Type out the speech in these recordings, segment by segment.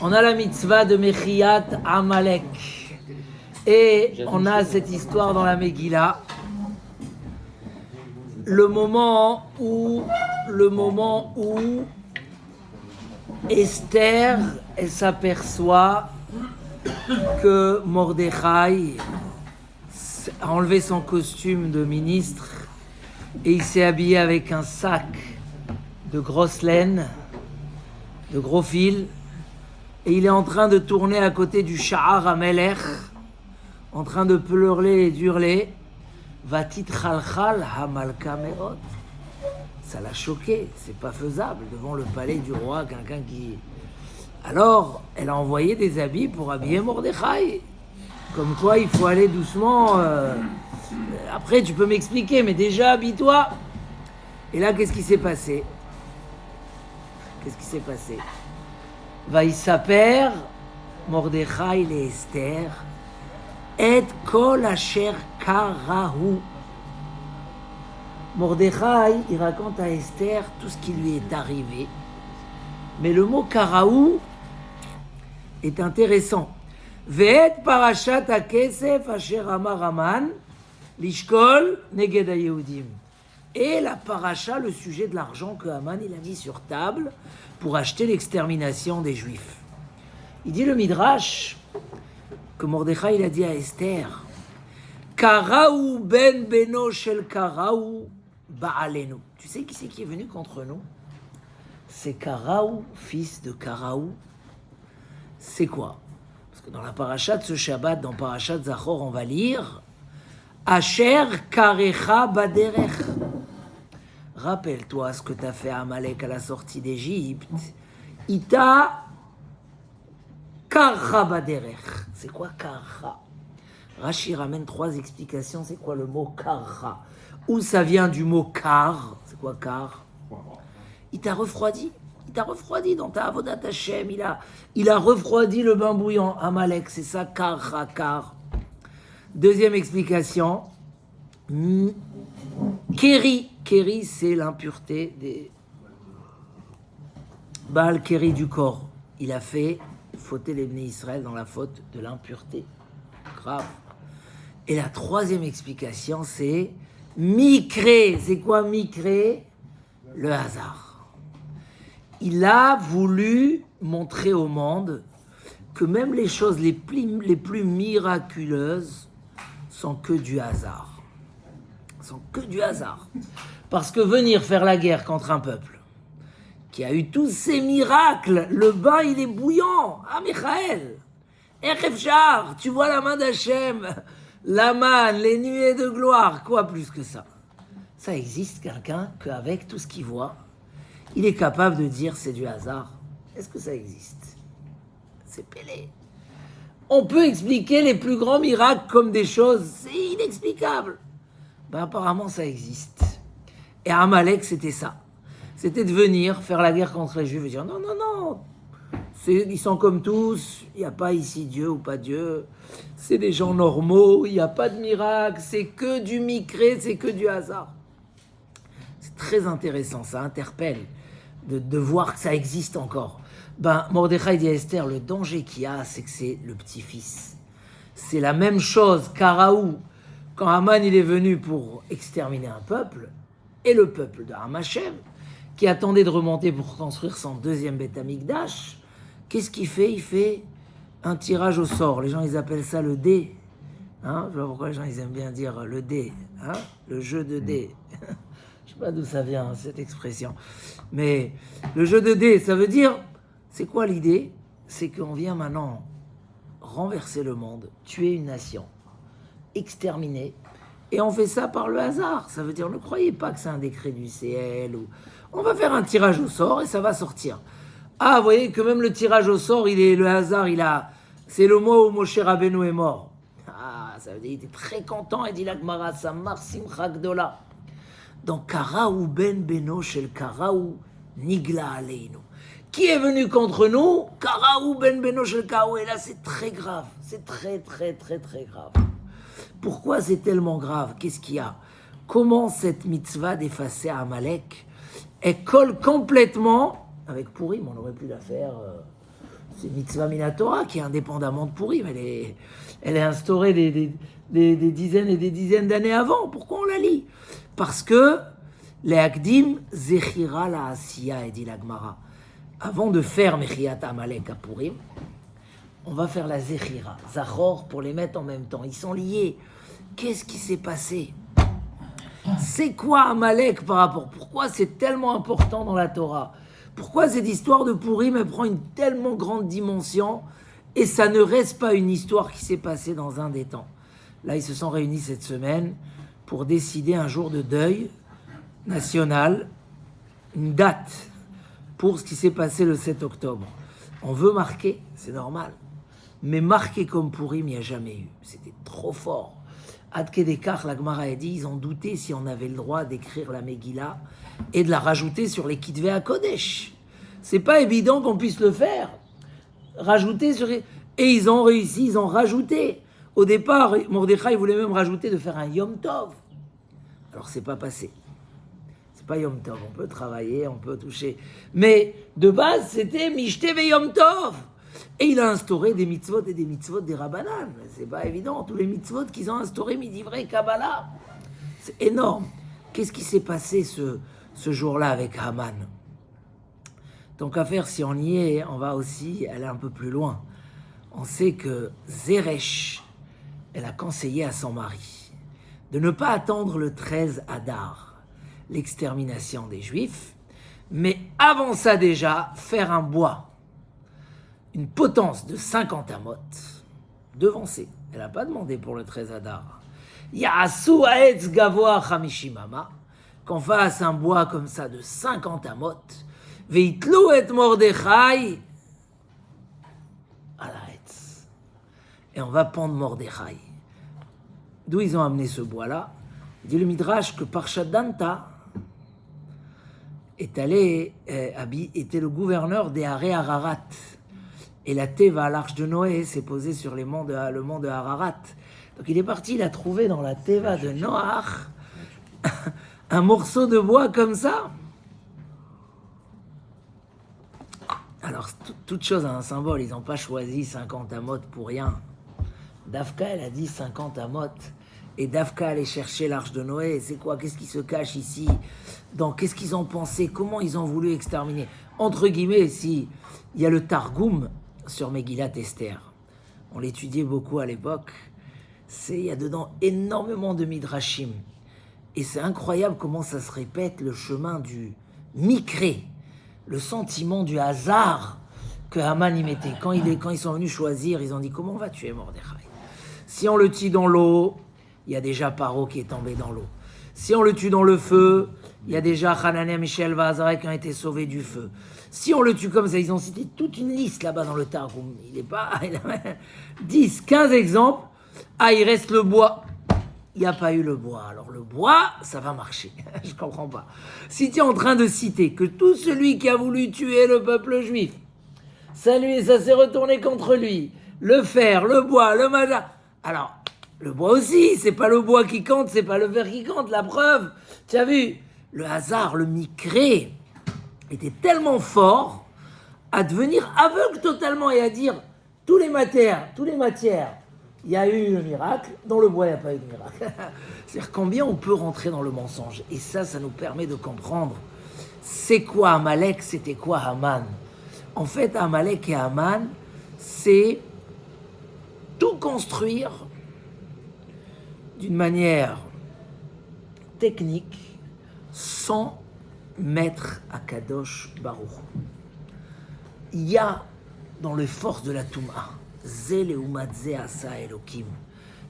On a la mitzvah de Mechiat Amalek. Et on a cette histoire dans la Megillah. Le moment où Esther, elle s'aperçoit que Mordechai a enlevé son costume de ministre et il s'est habillé avec un sac de grosse laine, de gros fil, et il est en train de tourner à côté du Sha'ar HaMelech, en train de pleurer et d'hurler. Vatit chalchal hamalka me'ot. Ça l'a choqué, c'est pas faisable devant le palais du roi, quelqu'un qui... Alors, elle a envoyé des habits pour habiller Mordechai. Comme quoi, il faut aller doucement. Après, tu peux m'expliquer, mais déjà, habille-toi. Et là, qu'est-ce qui s'est passé? Vaïsaper, Mordechai et Esther, et kol asher karahu. Mordechai, il raconte à Esther tout ce qui lui est arrivé. Mais le mot karahu est intéressant. Ve'et parashat hakesef asher amar Haman lishkol neged hayehudim. Et la paracha, le sujet de l'argent que Haman il a mis sur table pour acheter l'extermination des Juifs. Il dit le Midrash que Mordechai il a dit à Esther, Karaou ben beno shel Karaou ba'alenu. Tu sais qui c'est qui est venu contre nous? C'est Karaou, fils de Karaou. C'est quoi? Parce que dans la paracha de ce Shabbat, dans parashat Zachor, on va lire Asher karecha baderech. Rappelle-toi ce que t'as fait à Amalek à la sortie d'Égypte. Ita karcha baderech. C'est quoi karcha? Rashi ramène 3 explications. C'est quoi le mot karcha? Où ça vient du mot kar? C'est quoi kar? Il t'a refroidi. Il t'a refroidi dans ta avodat Hashem. Il a refroidi le bain bouillant. Amalek, c'est ça, karcha, kar. Deuxième explication. Kéri. Kéri, c'est l'impureté des... Baal Kéri du corps. Il a fait fauter les Bnei Israël dans la faute de l'impureté. Grave. Et la troisième explication, c'est Mikré. C'est quoi Mikré? Le hasard. Il a voulu montrer au monde que même les choses les plus miraculeuses sont que du hasard. Sont que du hasard. Parce que venir faire la guerre contre un peuple qui a eu tous ces miracles, le bain il est bouillant. Ah Michael, Echefchar, tu vois la main d'Hachem, la manne, les nuées de gloire, quoi plus que ça? Ça existe quelqu'un qu'avec tout ce qu'il voit, il est capable de dire c'est du hasard. Est-ce que ça existe? C'est Pélé. On peut expliquer les plus grands miracles comme des choses, c'est inexplicable. Ben apparemment ça existe. Et Amalek c'était ça. C'était de venir faire la guerre contre les Juifs et dire non. Ils sont comme tous, il n'y a pas ici Dieu ou pas Dieu. C'est des gens normaux, il n'y a pas de miracle, c'est que du micré, c'est que du hasard. C'est très intéressant, ça interpelle de voir que ça existe encore. Ben, Mordechai dit à Esther, le danger qu'il y a, c'est que c'est le petit-fils. C'est la même chose qu'Araou, quand Haman il est venu pour exterminer un peuple, et le peuple de Hamachem, qui attendait de remonter pour construire son deuxième Beth Amikdash, qu'est-ce qu'il fait? Il fait un tirage au sort. Les gens, ils appellent ça le dé. Hein? Je sais pas pourquoi les gens, ils aiment bien dire le dé. Hein? Le jeu de dé. Je sais pas d'où ça vient, cette expression. Mais le jeu de dés, ça veut dire... C'est quoi l'idée? C'est qu'on vient maintenant renverser le monde, tuer une nation, exterminer. Et on fait ça par le hasard. Ça veut dire, ne croyez pas que c'est un décret du ciel. Ou... On va faire un tirage au sort et ça va sortir. Ah, vous voyez que même le tirage au sort, le hasard, c'est le mois où Moshe Rabbeinu est mort. Ah, ça veut dire qu'il était très content. Et dit la Gemara, Samar Simcha Gdola. Donc, Karaou ben beno shel Karaou nigla aleinu. Qui est venu contre nous? Karaou ben beno shel Karaou. Et là, c'est très grave. C'est très, très, très, très grave. Pourquoi c'est tellement grave? Qu'est-ce qu'il y a? Comment cette mitzvah d'effacer Amalek, elle colle complètement avec Purim? On aurait pu la faire C'est mitzvah minatora qui est indépendamment de Purim. Elle est instaurée des dizaines et des dizaines d'années avant. Pourquoi on la lit? Parce que les Akdim zechira la asiya, et dit la Gemara. Avant de faire Mechiyat Amalek à Purim, on va faire la zechira, zachor, pour les mettre en même temps. Ils sont liés. Qu'est-ce qui s'est passé? C'est quoi Amalek par rapport? Pourquoi c'est tellement important dans la Torah? Pourquoi cette histoire de Purim, elle prend une tellement grande dimension et ça ne reste pas une histoire qui s'est passée dans un des temps? Là, ils se sont réunis cette semaine pour décider un jour de deuil national, une date pour ce qui s'est passé le 7 octobre. On veut marquer, c'est normal, mais marquer comme Purim, il n'y a jamais eu. C'était trop fort. Ad Kedekach, la Gemara a dit, ils ont douté si on avait le droit d'écrire la Megillah et de la rajouter sur les Kitvei HaKodesh. C'est pas évident qu'on puisse le faire. Rajouter sur... Et ils ont réussi, ils ont rajouté. Au départ, Mordechai voulait même rajouter de faire un Yom Tov. Alors c'est pas passé. C'est pas Yom Tov. On peut travailler, on peut toucher. Mais de base, c'était Mishte ve Yom Tov. Et il a instauré des mitzvot et des mitzvot des Rabbanan. C'est pas évident. Tous les mitzvot qu'ils ont instaurés, Midivrei Kabbalah. C'est énorme. Qu'est-ce qui s'est passé ce jour-là avec Haman? Tant qu'à faire, si on y est, on va aussi aller un peu plus loin. On sait que Zeresh, elle a conseillé à son mari de ne pas attendre le 13 Adar, l'extermination des Juifs, mais avant ça déjà, faire un bois, une potence de 50 amot, devancée. Elle n'a pas demandé pour le 13 Adar. Ya'asu ha'etz gavoa chamishimama, qu'on fasse un bois comme ça de 50 amot, veitlu et Mordechai à la hetz. Et on va pendre Mordechai. D'où ils ont amené ce bois-là? Il dit le Midrash que Parshat Danta était le gouverneur des Haré Ararat. Et la Teva, l'arche de Noé, s'est posée sur le mont de Ararat. Donc il est parti, il a trouvé dans la Teva de Noach un morceau de bois comme ça. Alors, toute chose a un symbole. Ils n'ont pas choisi 50 amot pour rien. Dafka, elle a dit 50 amot. Et Dafka allait chercher l'arche de Noé. C'est quoi? Qu'est-ce qui se cache ici? Qu'est-ce qu'ils ont pensé? Comment ils ont voulu exterminer? Entre guillemets, il y a le Targum sur Megillat Esther. On l'étudiait beaucoup à l'époque. Il y a dedans énormément de midrashim. Et c'est incroyable comment ça se répète, le chemin du mikré, le sentiment du hasard que Haman y mettait. Quand ils sont venus choisir, ils ont dit comment on va tuer Mordechai? Si on le tue dans l'eau, il y a déjà Paro qui est tombé dans l'eau. Si on le tue dans le feu, il y a déjà Hanania, Michel, Vazarek qui ont été sauvés du feu. Si on le tue comme ça, ils ont cité toute une liste là-bas dans le Targum. Il a 10, 15 exemples. Ah, il reste le bois. Il n'y a pas eu le bois. Alors le bois, ça va marcher. Je ne comprends pas. Si tu es en train de citer que tout celui qui a voulu tuer le peuple juif, ça s'est retourné contre lui. Le fer, le bois, le maja. Alors, le bois aussi, c'est pas le bois qui compte, c'est pas le fer qui compte. La preuve, tu as vu, le hasard, le micré, était tellement fort à devenir aveugle totalement et à dire tous les matières, il y a eu le miracle, dans le bois il n'y a pas eu de miracle. C'est-à-dire combien on peut rentrer dans le mensonge. Et ça nous permet de comprendre c'est quoi Amalek, c'était quoi Haman. En fait, Amalek et Haman, c'est tout construire d'une manière technique sans mettre à Kadosh Baruch. Il y a dans les forces de la Touma, Zel et Umadze Asa Elokim.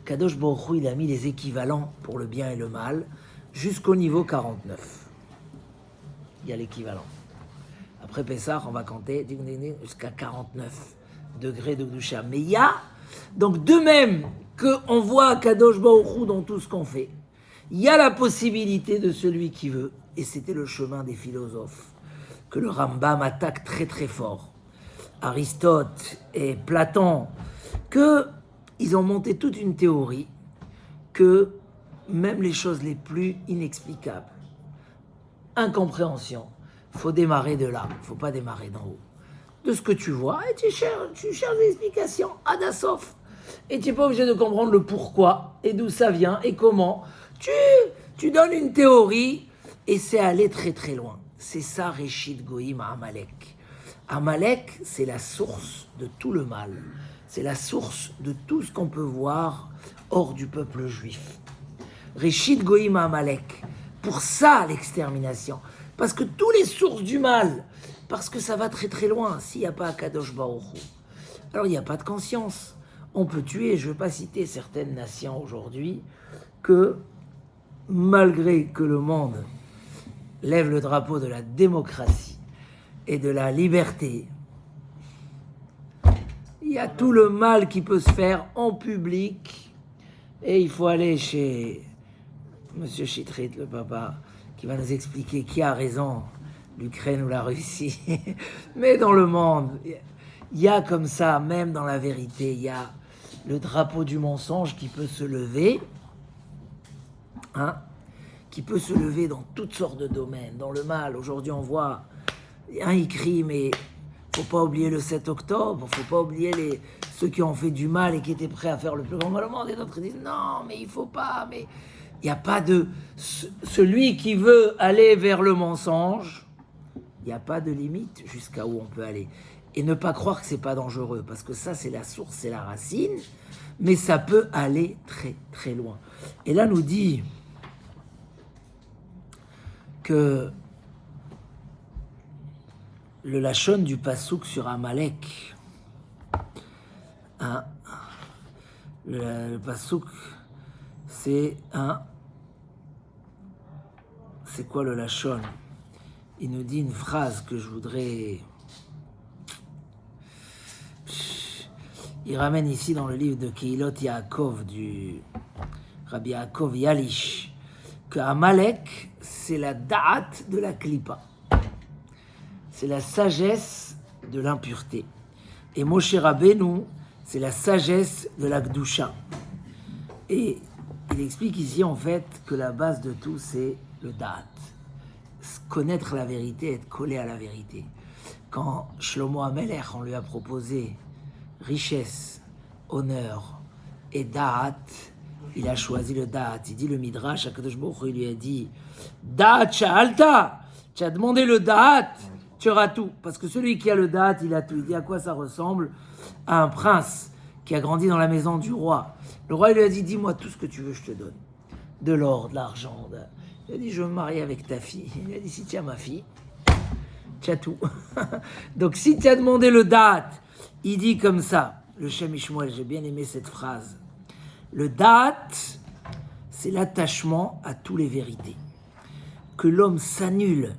Kadosh Baruch Hu, il a mis les équivalents pour le bien et le mal jusqu'au niveau 49. Il y a l'équivalent. Après Pessah, on va compter jusqu'à 49 degrés de Gdusha. Mais il y a, donc de même qu'on voit Kadosh Baruch Hu dans tout ce qu'on fait, il y a la possibilité de celui qui veut, et c'était le chemin des philosophes, que le Rambam attaque très très fort. Aristote et Platon, qu'ils ont monté toute une théorie que même les choses les plus inexplicables, incompréhension, il faut démarrer de là, il ne faut pas démarrer d'en haut. de ce que tu vois et tu cherches des explications à Dassof. Et tu n'es pas obligé de comprendre le pourquoi et d'où ça vient et comment. Tu donnes une théorie et c'est aller très très loin. C'est ça, Réchid Goïm à Amalek. Amalek, c'est la source de tout le mal. C'est la source de tout ce qu'on peut voir hors du peuple juif. Réchid Goïm à Amalek. Pour ça, l'extermination. Parce que tous les sources du mal, parce que ça va très très loin, s'il n'y a pas Akadosh Baruch Hu. Alors il n'y a pas de conscience. On peut tuer, je ne veux pas citer certaines nations aujourd'hui, que malgré que le monde lève le drapeau de la démocratie et de la liberté, il y a tout le mal qui peut se faire en public et il faut aller chez Monsieur Chitrit, le papa, qui va nous expliquer qui a raison, l'Ukraine ou la Russie. Mais dans le monde, il y a comme ça, même dans la vérité, il y a le drapeau du mensonge qui peut se lever, qui peut se lever dans toutes sortes de domaines. Dans le mal, aujourd'hui on voit, un écrit, mais il ne faut pas oublier le 7 octobre, il ne faut pas oublier ceux qui ont fait du mal et qui étaient prêts à faire le plus grand mal au monde. Et d'autres disent non, mais il ne faut pas, mais il n'y a pas de... Celui qui veut aller vers le mensonge, il n'y a pas de limite jusqu'à où on peut aller. Et ne pas croire que c'est pas dangereux, parce que ça, c'est la source, c'est la racine, mais ça peut aller très, très loin. Et là, nous dit que le lachon du pasouk sur Amalek, le pasouk, c'est c'est quoi le lachon? Il nous dit une phrase que je voudrais... Il ramène ici dans le livre de Kehilot Yaakov du Rabbi Yaakov Yalish que Amalek, c'est la da'at de la klipa. C'est la sagesse de l'impureté. Et Moshe Rabbeinu, c'est la sagesse de la Gdusha. Et il explique ici en fait que la base de tout, c'est le da'at. Connaître la vérité, être collé à la vérité. Quand Shlomo Amelech, on lui a proposé richesse, honneur et da'at, il a choisi le da'at. Il dit le Midrash, Akadosh Baruch Hu, il lui a dit da'at sha'alta, tu as demandé le da'at, tu auras tout. Parce que celui qui a le da'at, il a tout. Il dit à quoi ça ressemble? À un prince qui a grandi dans la maison du roi. Le roi il lui a dit dis-moi tout ce que tu veux, je te donne. De l'or, de l'argent. Il a dit je veux me marier avec ta fille. Il a dit si tu as ma fille, tu as tout. Donc si tu as demandé le da'at, il dit comme ça, le Shem Ishmuel, j'ai bien aimé cette phrase. Le da'at, c'est l'attachement à toutes les vérités. Que l'homme s'annule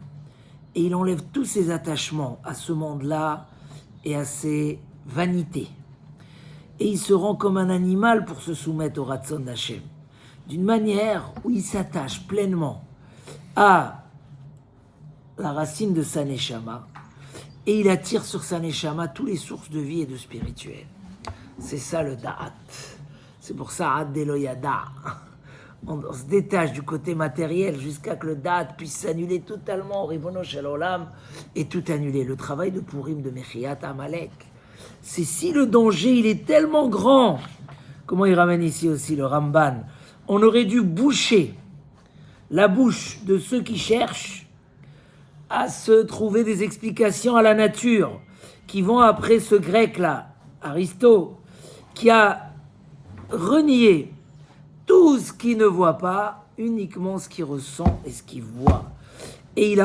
et il enlève tous ses attachements à ce monde-là et à ses vanités. Et il se rend comme un animal pour se soumettre au Ratzon d'Hachem. D'une manière où il s'attache pleinement à la racine de sa neshama et il attire sur sa neshama toutes les sources de vie et de spirituel. C'est ça le da'at. C'est pour ça, ad deloyada. On se détache du côté matériel jusqu'à que le da'at puisse s'annuler totalement au Ribono Shel Olam et tout annuler. Le travail de Purim de Mechiat Amalek, c'est si le danger il est tellement grand. Comment il ramène ici aussi le Ramban? On aurait dû boucher la bouche de ceux qui cherchent à se trouver des explications à la nature, qui vont après ce grec-là, Aristote, qui a renié tout ce qu'il ne voit pas, uniquement ce qu'il ressent et ce qu'il voit. Et il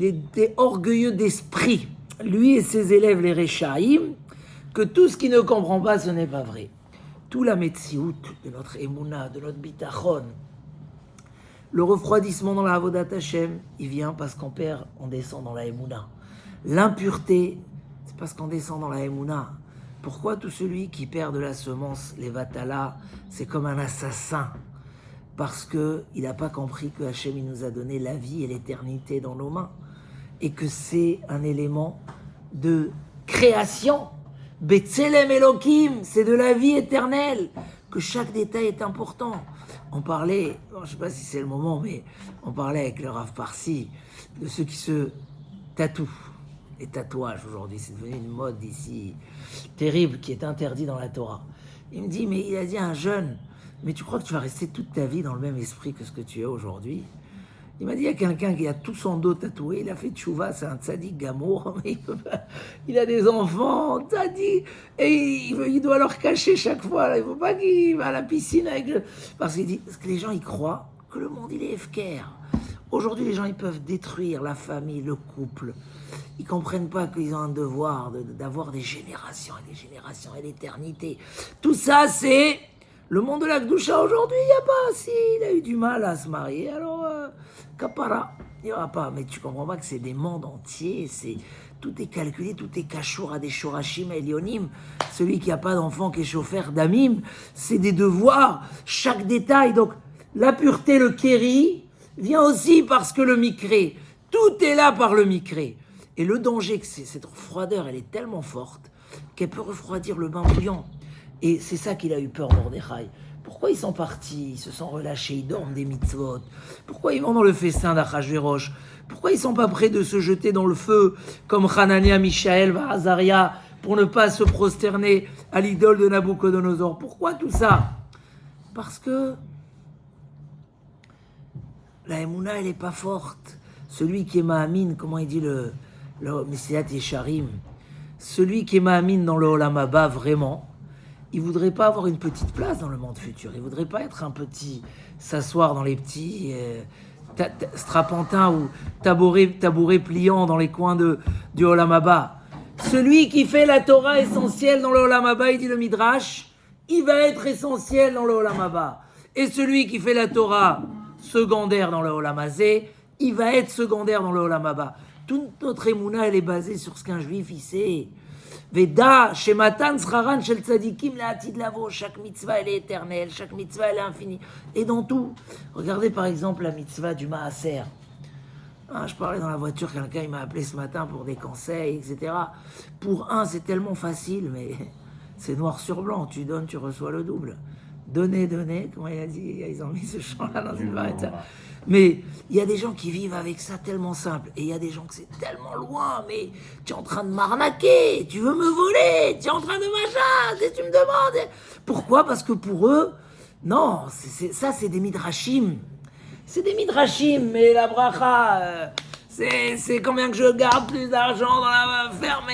était orgueilleux d'esprit, lui et ses élèves les Rechaïm, que tout ce qu'il ne comprend pas, ce n'est pas vrai. Tout la metsiout de notre émouna, de notre bitachon, le refroidissement dans la avodat Hashem, il vient parce on descend dans la émouna. L'impureté, c'est parce qu'on descend dans la émouna. Pourquoi tout celui qui perd de la semence, les vatala, c'est comme un assassin? Parce qu'il n'a pas compris que Hashem il nous a donné la vie et l'éternité dans nos mains. Et que c'est un élément de création. Betzelem Elohim, c'est de la vie éternelle. Que chaque détail est important. On parlait, je ne sais pas si c'est le moment, mais on parlait avec le Rav Parsi de ceux qui se tatous. Les tatouages aujourd'hui, c'est devenu une mode ici terrible qui est interdite dans la Torah. Il me dit, mais il a dit à un jeune, mais tu crois que tu vas rester toute ta vie dans le même esprit que ce que tu es aujourd'hui? Il m'a dit, il y a quelqu'un qui a tout son dos tatoué, il a fait tchouva, c'est un tzaddik gamour, mais il a des enfants, tzaddik, et il doit leur cacher chaque fois, là. Il ne faut pas qu'il va à la piscine avec le... Parce que les gens, ils croient que le monde, il est efker. Aujourd'hui, les gens, ils peuvent détruire la famille, le couple. Ils ne comprennent pas qu'ils ont un devoir d'avoir des générations et l'éternité. Tout ça, c'est le monde de la Gdoucha. Aujourd'hui, il n'y a pas. Si, il a eu du mal à se marier, alors, kapara, il n'y aura pas. Mais tu ne comprends pas que c'est des mondes entiers. Tout est calculé, tout est cachour à des shorashim et lionim. Celui qui n'a pas d'enfant, qui est chauffeur d'amim, c'est des devoirs, chaque détail. Donc, la pureté, le kéri, vient aussi parce que le mikré, tout est là par le mikré. Et le danger, que cette froideur, elle est tellement forte qu'elle peut refroidir le bain bouillant. Et c'est ça qu'il a eu peur, Mordechai. Pourquoi ils sont partis, ils se sont relâchés, ils dorment des mitzvot? Pourquoi ils vont dans le festin d'Achashverosh? Pourquoi ils ne sont pas prêts de se jeter dans le feu comme Hanania, Mishaël, Azaria pour ne pas se prosterner à l'idole de Nabucodonosor? Pourquoi tout ça? Parce que la Emouna, elle n'est pas forte. Celui qui est Mahamine, comment il dit le Messilat Yesharim, celui qui est Mahamine dans le Olam Haba, vraiment, il ne voudrait pas avoir une petite place dans le monde futur. Il ne voudrait pas être un petit, s'asseoir dans les petits strapantins ou tabourets pliants dans les coins du Olam Haba. Celui qui fait la Torah essentielle dans le Olam Haba, il dit le Midrash, il va être essentiel dans le Olam Haba. Et celui qui fait la Torah secondaire dans le Olam Hazé, il va être secondaire dans le Olam Haba. Toute notre émouna, elle est basée sur ce qu'un juif, il sait. Veda, Shematan, Sraran, Shel Tzadikim, Le'atid Lavo. Chaque mitzvah, elle est éternelle. Chaque mitzvah, elle est infinie. Et dans tout. Regardez par exemple la mitzvah du Maaser. Je parlais dans la voiture, quelqu'un il m'a appelé ce matin pour des conseils, etc. Pour un, c'est tellement facile, mais c'est noir sur blanc. Tu donnes, tu reçois le double. Donner, comment il a dit, ils ont mis ce chant-là dans une variété. Mais il y a des gens qui vivent avec ça tellement simple. Et il y a des gens que c'est tellement loin. Mais tu es en train de m'arnaquer, tu veux me voler, tu es en train de machin, et tu me demandes. Pourquoi? Parce que pour eux, non, ça c'est des midrashim. C'est des midrashim, mais la bracha, c'est combien que je garde plus d'argent dans la ferme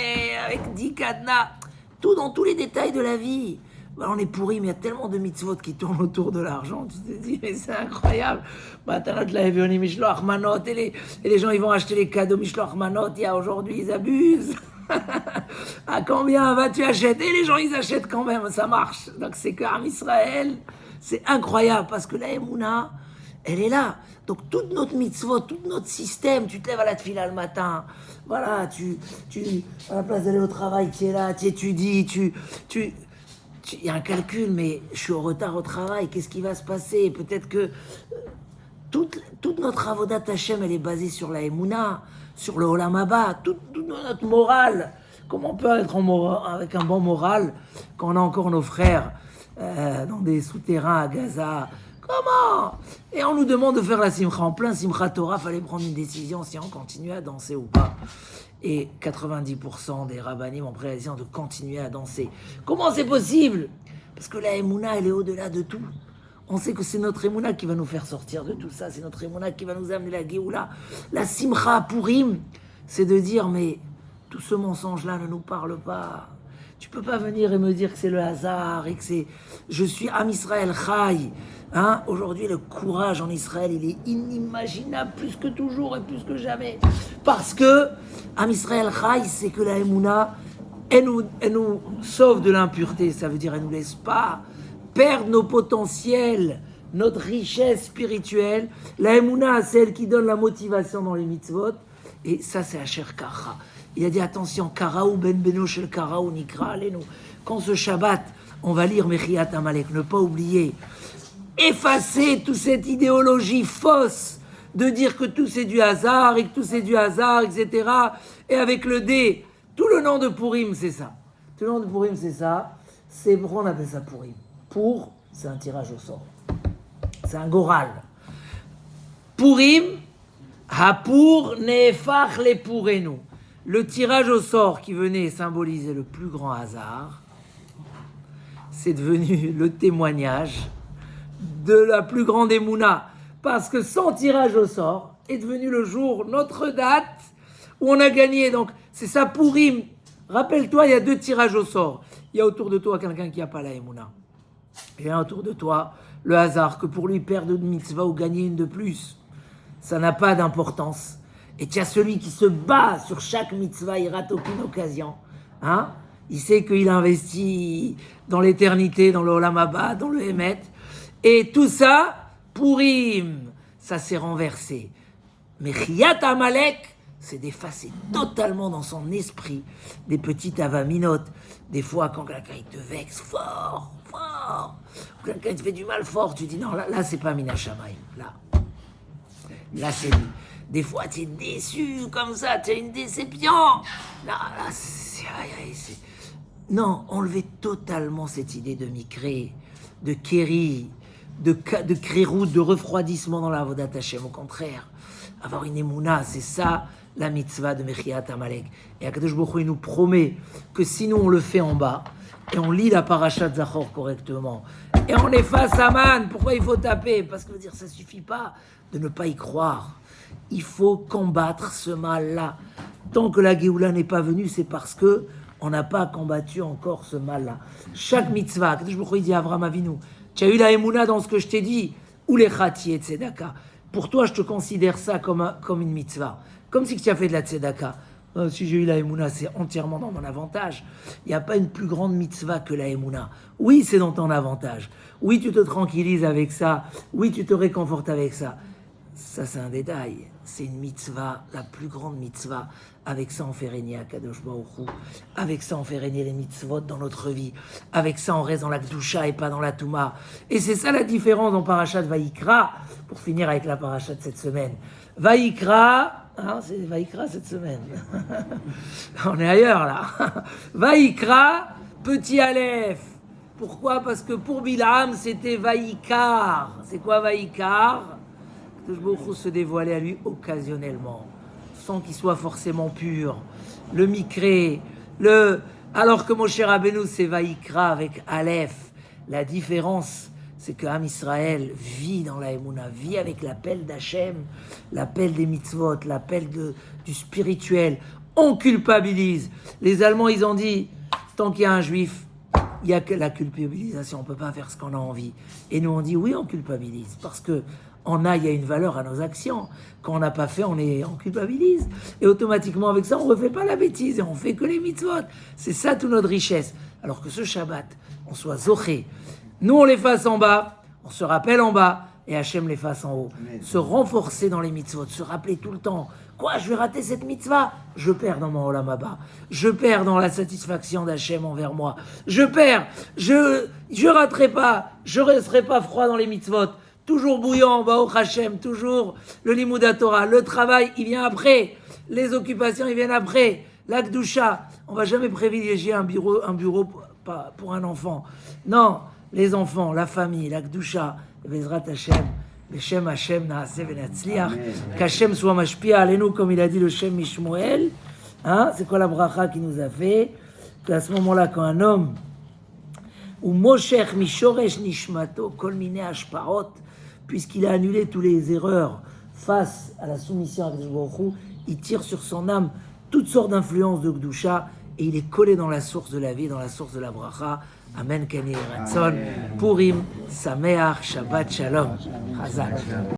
avec 10 cadenas. Tout dans tous les détails de la vie. On est pourri, mais il y a tellement de mitzvot qui tournent autour de l'argent. Tu te dis, mais c'est incroyable. Et les gens, ils vont acheter les cadeaux Mishloach Manot. Il y a aujourd'hui, ils abusent. À combien vas-tu acheter? Et les gens, ils achètent quand même. Ça marche. Donc, c'est qu'Am Israël, c'est incroyable. Parce que la Emouna, elle est là. Donc, toute notre mitzvot, tout notre système, tu te lèves à la tefila le matin. Voilà, à la place d'aller au travail, tu es là, tu étudies, il y a un calcul, mais je suis en retard au travail, qu'est-ce qui va se passer? Peut-être que toute notre avodat Hashem, elle est basée sur la Emouna, sur le Olam Haba, toute notre morale. Comment on peut être avec un bon moral quand on a encore nos frères dans des souterrains à Gaza? Comment? Et on nous demande de faire la simcha en plein simcha Torah, fallait prendre une décision si on continue à danser ou pas. Et 90% des rabbanim ont pris la décision de continuer à danser. Comment c'est possible? Parce que la Emouna, elle est au-delà de tout. On sait que c'est notre Emouna qui va nous faire sortir de tout ça. C'est notre Emouna qui va nous amener la Géoula. La Simcha Purim, c'est de dire, mais tout ce mensonge-là ne nous parle pas. Tu peux pas venir et me dire que c'est le hasard et que c'est... Je suis Am Israël Chai. Aujourd'hui, le courage en Israël, il est inimaginable plus que toujours et plus que jamais. Parce que Am Israël Chai, c'est que la Emouna, elle nous sauve de l'impureté. Ça veut dire elle nous laisse pas perdre nos potentiels, notre richesse spirituelle. La Emouna, c'est elle qui donne la motivation dans les mitzvot. Et ça, c'est Asher Kara. Il a dit, attention, Karaou ben beno shel Karaou nikra alenu. Quand ce Shabbat, on va lire Mechiat Amalek, ne pas oublier, effacer toute cette idéologie fausse de dire que tout c'est du hasard et que tout c'est du hasard, etc. Et avec le dé, tout le nom de Purim, c'est ça. Tout le nom de Purim, c'est ça. C'est pourquoi on appelle ça Purim. Pour, c'est un tirage au sort. C'est un goral. Purim, Hapur nefach le pourenu. Le tirage au sort qui venait symboliser le plus grand hasard, c'est devenu le témoignage de la plus grande émouna. Parce que son tirage au sort est devenu le jour, notre date, où on a gagné. Donc, c'est ça Pourim. Rappelle-toi, il y a 2 tirages au sort. Il y a autour de toi quelqu'un qui n'a pas la émouna. Il y a autour de toi le hasard, que pour lui, perdre une mitzvah ou gagner une de plus, ça n'a pas d'importance. Et tu as celui qui se bat sur chaque mitzvah, il rate aucune occasion. Hein? Il sait qu'il investit dans l'éternité, dans le Olam Haba, dans le Hémet. Et tout ça, Pourim, ça s'est renversé. Mais Chiyat Amalek, c'est d'effacer totalement dans son esprit des petites avaminotes. Des fois, quand quelqu'un il te vexe fort, ou quelqu'un te fait du mal fort, tu dis non, là c'est pas Mina Shamayim. Là c'est lui. Des fois, tu es déçu comme ça, tu as une déception. Là, c'est... Non, enlevez totalement cette idée de Mikré, de Kéri, de Krérout, de refroidissement dans la Avodat Hashem. Au contraire, avoir une émouna, c'est ça la mitzvah de Mechiat Amalek. Et Akadosh Baruch Hu, il nous promet que si nous on le fait en bas, et on lit la parashat Zachor correctement, et on efface Aman, pourquoi il faut taper? Parce que dire, ça suffit pas de ne pas y croire. Il faut combattre ce mal-là. Tant que la Géoula n'est pas venue, c'est parce que on n'a pas combattu encore ce mal-là. Chaque mitzvah, Akadosh Baruch Hu dit à Avraham Avinu, tu as eu la émouna dans ce que je t'ai dit, ou les chati et tzedaka. Pour toi, je te considère ça comme une mitzvah. Comme si tu as fait de la tzedaka. Si j'ai eu la émouna, c'est entièrement dans mon avantage. Il n'y a pas une plus grande mitzvah que la émouna. Oui, c'est dans ton avantage. Oui, tu te tranquillises avec ça. Oui, tu te réconfortes avec ça. Ça, c'est un détail. C'est une mitzvah, la plus grande mitzvah. Avec ça, on fait régner Akadosh Baruch Hu. Avec ça, on fait régner les mitzvot dans notre vie. Avec ça, on reste dans la Kedusha et pas dans la Touma. Et c'est ça la différence dans Parashat Vayikra. Pour finir avec la Parashat de cette semaine. Vayikra, c'est Vayikra cette semaine. On est ailleurs là. Vayikra, petit Aleph. Pourquoi? Parce que pour Bilam, c'était Vayikar. C'est quoi Vayikar? Akadosh Baruch Hu se dévoilait à lui occasionnellement, sans qu'il soit forcément pur. Le Mikré, alors que Moshe Rabbeinu c'est Vayikra avec Aleph. La différence, c'est que Am Israël vit dans la Emouna, vit avec l'appel d'Hachem, l'appel des mitzvot, l'appel du spirituel. On culpabilise. Les Allemands, ils ont dit, tant qu'il y a un juif, il n'y a que la culpabilisation, on ne peut pas faire ce qu'on a envie. Et nous, on dit, oui, on culpabilise, parce que il y a une valeur à nos actions. Quand on n'a pas fait, on culpabilise. Et automatiquement, avec ça, on ne refait pas la bêtise et on fait que les mitzvot. C'est ça toute notre richesse. Alors que ce Shabbat, on soit zoché. Nous, on les fasse en bas, on se rappelle en bas, et Hachem les fasse en haut. Se renforcer dans les mitzvot, se rappeler tout le temps. Quoi, je vais rater cette mitzvah? Je perds dans mon Olam Haba. Je perds dans la satisfaction d'Hachem envers moi. Je perds. Je raterai pas. Je resterai pas froid dans les mitzvot. Toujours bouillant, Baruch Hashem, toujours le Limoudat Torah. Le travail, il vient après. Les occupations, ils viennent après. La Kedusha, on va jamais privilégier un bureau pour un enfant. Non, les enfants, la famille, la Kedusha, Bezrat Hashem, le Shem Hashem Naaseh Venatzliach, qu'Hashem soit mashpia alenu, comme il a dit le Shem Mishmoel. Hein, c'est quoi la bracha qu'il nous a fait? Qu'à ce moment-là, quand un homme, ou Moshech Mishoresh Nishmato, Kol Mine Ashparot, puisqu'il a annulé toutes les erreurs face à la soumission à Akadosh Baruch Hu, il tire sur son âme toutes sortes d'influences de Kedusha et il est collé dans la source de la vie, dans la source de la bracha. Amen, Kani Ratzon, Purim, Sameach, Shabbat Shalom, Chazak.